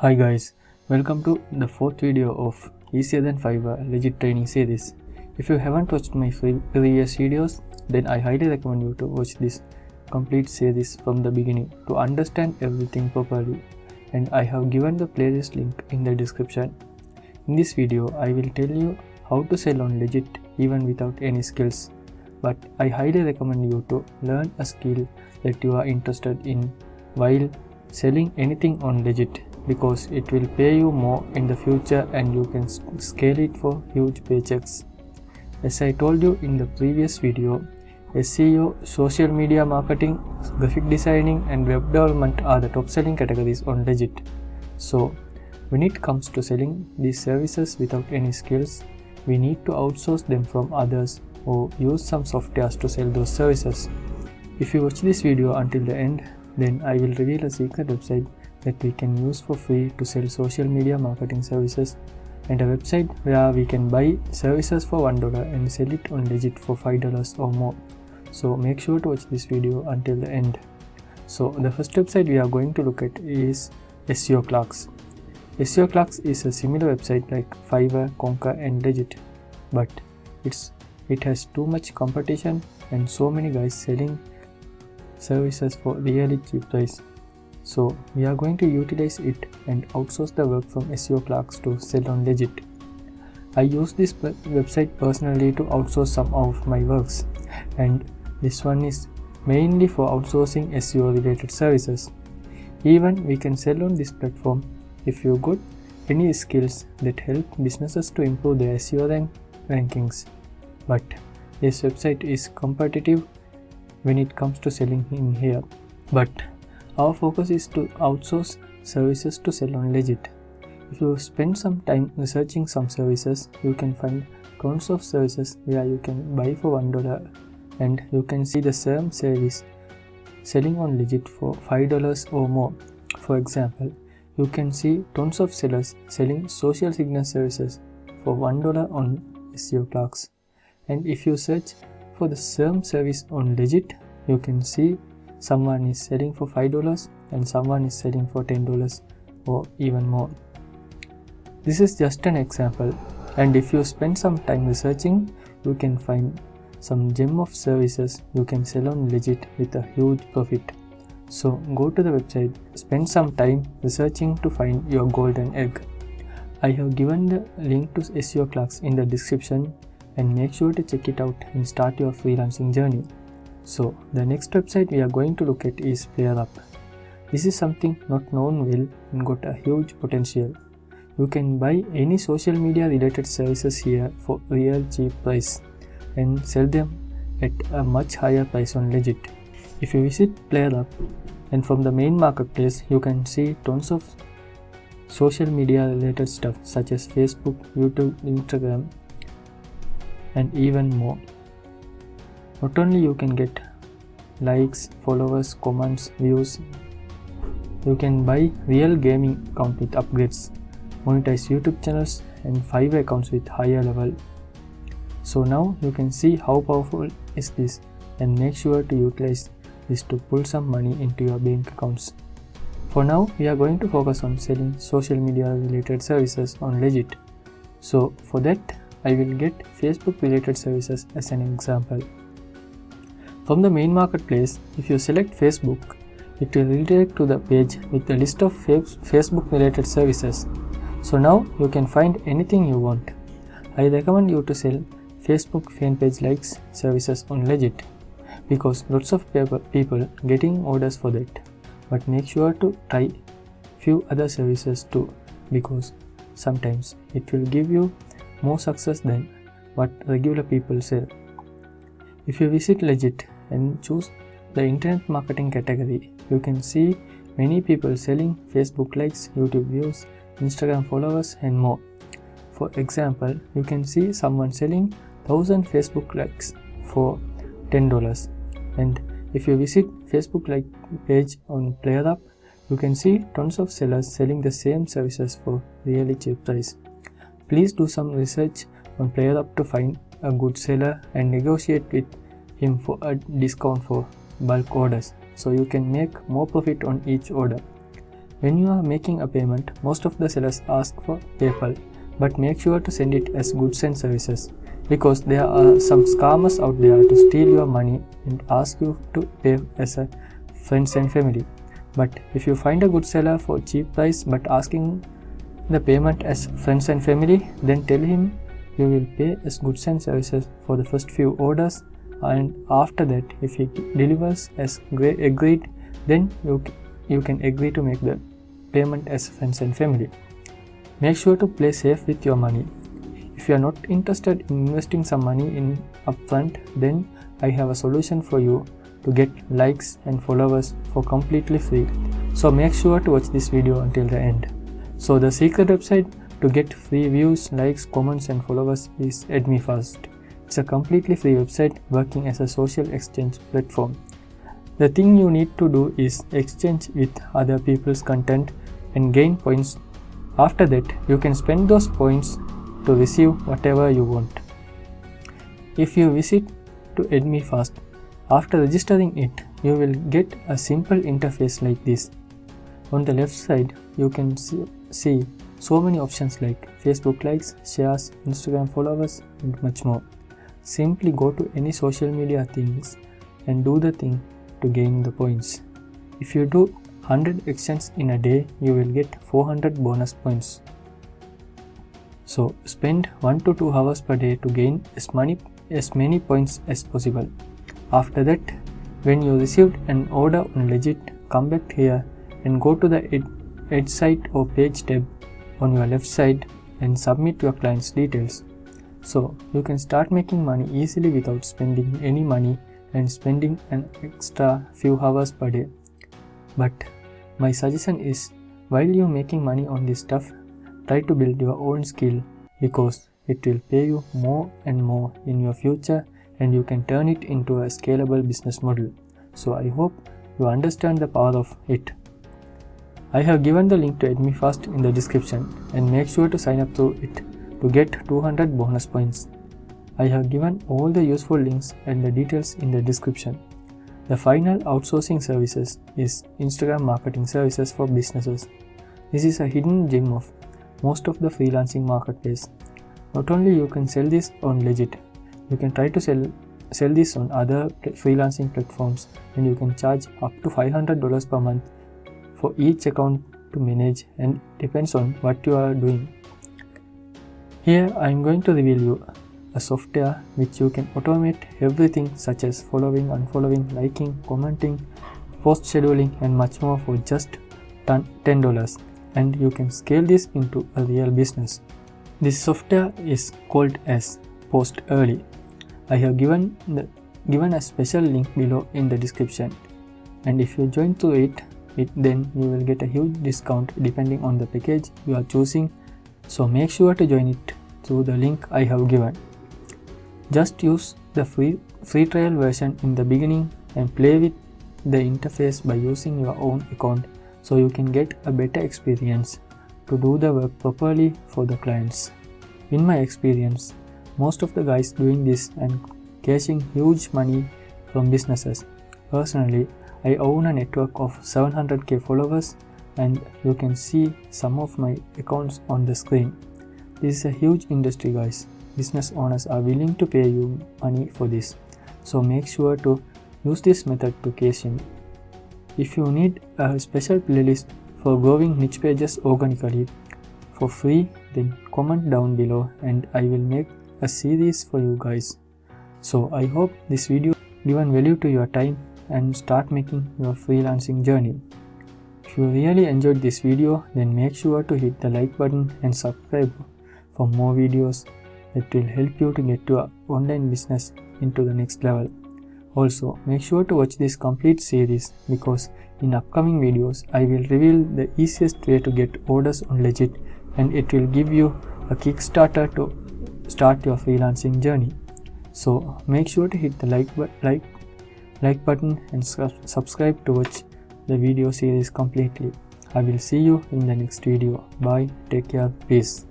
Hi guys, welcome to the fourth video of Easier Than Fiverr Legit Training series. If you haven't watched my previous videos, then I highly recommend you to watch this complete series from the beginning to understand everything properly, and I have given the playlist link in the description. In this video, I will tell you how to sell on Legit even without any skills, but I highly recommend you to learn a skill that you are interested in while selling anything on Legit, because it will pay you more in the future and you can scale it for huge paychecks. As I told you in the previous video, SEO, social media marketing, graphic designing and web development are the top selling categories on Legit. So when it comes to selling these services without any skills, we need to outsource them from others or use some softwares to sell those services. If you watch this video until the end, then I will reveal a secret website that we can use for free to sell social media marketing services, and a website where we can buy services for $1 and sell it on Legit for $5 or more. So make sure to watch this video until the end. So the first website we are going to look at is SEO Clerks. SEO Clerks is a similar website like Fiverr, Conquer and Legit, but it has too much competition and so many guys selling services for really cheap price. So we are going to utilize it and outsource the work from SEO Clerks to sell on Legit. I use this website personally to outsource some of my works, and this one is mainly for outsourcing SEO related services. Even we can sell on this platform if you got any skills that help businesses to improve their SEO rankings. But this website is competitive when it comes to selling in here. But our focus is to outsource services to sell on Legit. If you spend some time researching some services, you can find tons of services where you can buy for $1 and you can see the same service selling on Legit for $5 or more. For example, you can see tons of sellers selling social signal services for $1 on SEO Clerks. And if you search for the same service on Legit, you can see someone is selling for $5 and someone is selling for $10 or even more. This is just an example, and if you spend some time researching, you can find some gem of services you can sell on Legit with a huge profit. So go to the website, spend some time researching to find your golden egg. I have given the link to SEO Clerks in the description, and make sure to check it out and start your freelancing journey. So the next website we are going to look at is PlayerUp. This is something not known well and got a huge potential. You can buy any social media related services here for real cheap price and sell them at a much higher price on Legit. If you visit PlayerUp, and from the main marketplace you can see tons of social media related stuff such as Facebook, YouTube, Instagram and even more. Not only you can get likes, followers, comments, views, you can buy real gaming account with upgrades, monetize YouTube channels and Fiverr accounts with higher level. So now you can see how powerful is this, and make sure to utilize this to pull some money into your bank accounts. For now, we are going to focus on selling social media related services on Legit. So for that, I will get Facebook related services as an example. From the main marketplace, if you select Facebook, it will redirect to the page with a list of Facebook related services. So now you can find anything you want. I recommend you to sell Facebook fan page likes services on Legit, because lots of people getting orders for that. But make sure to try few other services too, because sometimes it will give you more success than what regular people sell. If you visit Legit and choose the internet marketing category, you can see many people selling Facebook likes, YouTube views, Instagram followers and more. For example, you can see someone selling 1000 Facebook likes for $10, and if you visit Facebook like page on PlayerUp, you can see tons of sellers selling the same services for really cheap price. Please do some research on PlayerUp to find a good seller and negotiate with him for a discount for bulk orders, so you can make more profit on each order. When you are making a payment, most of the sellers ask for PayPal, but make sure to send it as goods and services, because there are some scammers out there to steal your money and ask you to pay as a friends and family. But if you find a good seller for cheap price but asking the payment as friends and family, then tell him you will pay as goods and services for the first few orders, and after that, if he delivers as agreed, then you can agree to make the payment as friends and family. Make sure to play safe with your money. If you are not interested in investing some money in upfront, then I have a solution for you to get likes and followers for completely free. So make sure to watch this video until the end. So the secret website to get free views, likes, comments and followers is AdMeFast. It's a completely free website working as a social exchange platform. The thing you need to do is exchange with other people's content and gain points. After that, you can spend those points to receive whatever you want. If you visit to AdMeFast, after registering it, you will get a simple interface like this. On the left side, you can see so many options like Facebook likes, shares, Instagram followers and much more. Simply go to any social media things and do the thing to gain the points. If you do 100 exchanges in a day, you will get 400 bonus points. So spend 1 to 2 hours per day to gain as many points as possible. After that, when you received an order on Legit, come back here and go to the Add Site or Page tab on your left side and submit your client's details. So you can start making money easily without spending any money and spending an extra few hours per day. But my suggestion is, while you're making money on this stuff, try to build your own skill, because it will pay you more and more in your future and you can turn it into a scalable business model. So I hope you understand the power of it. I have given the link to AdMeFast in the description, and make sure to sign up through it to get 200 bonus points. I have given all the useful links and the details in the description. The final outsourcing services is Instagram marketing services for businesses. This is a hidden gem of most of the freelancing marketplace. Not only you can sell this on Legit, you can try to sell this on other freelancing platforms, and you can charge up to $500 per month for each account to manage, and depends on what you are doing. Here I am going to reveal you a software which you can automate everything such as following, unfollowing, liking, commenting, post scheduling and much more for just $10, and you can scale this into a real business. This software is called as Post Early. I have given a special link below in the description, and if you join to it, then you will get a huge discount depending on the package you are choosing. So make sure to join it through the link I have given. Just use the free trial version in the beginning and play with the interface by using your own account, so you can get a better experience to do the work properly for the clients. In my experience, most of the guys doing this and cashing huge money from businesses. Personally, I own a network of 700k followers, and you can see some of my accounts on the screen. This is a huge industry, guys. Business owners are willing to pay you money for this. So make sure to use this method to cash in. If you need a special playlist for growing niche pages organically for free, then comment down below and I will make a series for you guys. So I hope this video given value to your time and start making your freelancing journey. If you really enjoyed this video, then make sure to hit the like button and subscribe for more videos that will help you to get your online business into the next level. Also, make sure to watch this complete series, because in upcoming videos I will reveal the easiest way to get orders on Legit, and it will give you a Kickstarter to start your freelancing journey. So make sure to hit the like button and subscribe to watch the video series completely. I will see you in the next video. Bye, take care, peace.